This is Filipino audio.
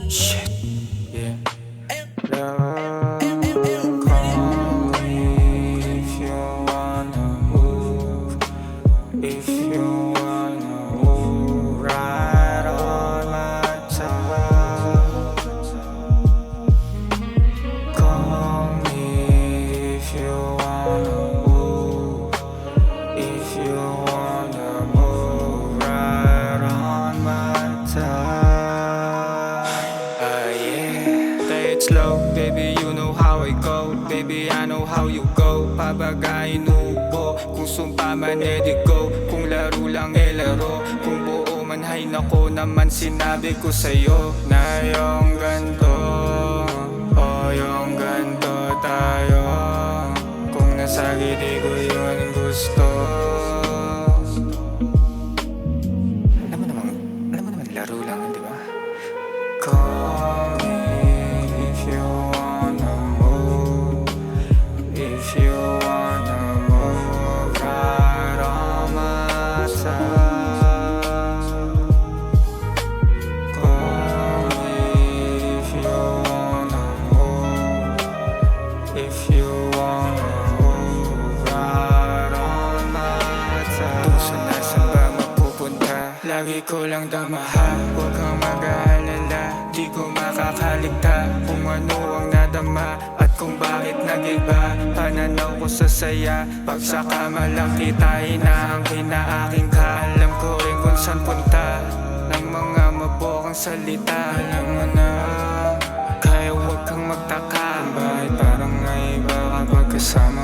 Shit, yeah. If you wanna move right on my time, call me if you wanna move. If you wanna move right on my time. Yeah. Play it slow, baby, you know how I go. Baby, I know how you go. Pabagayin ubo, kung sumpa man edi go. Kung laro lang laro, kung buo man hay nako naman sinabi ko sa'yo na yung ganto, yung ganto tayo. Kung nasa gilid ko yun gusto. Alam mo naman laro lang, di ba? Call me if you wanna move. If you wanna move right on my side. Call me if you wanna move. If you wanna move right on my side. Kung saan ba mapupunta, lagi ko lang damaha. Huwag kang mag-aalala, di ko makakaligta kung ano ang nadama at kung bakit nag-iba pananaw ko sa saya. Pag sa kama lang kita hinaangkin na aking ka. Alam ko rin kung saan punta ng mga mabokang salita. Alam mo na, kaya huwag kang magtaka bakit parang naiba kapag kasama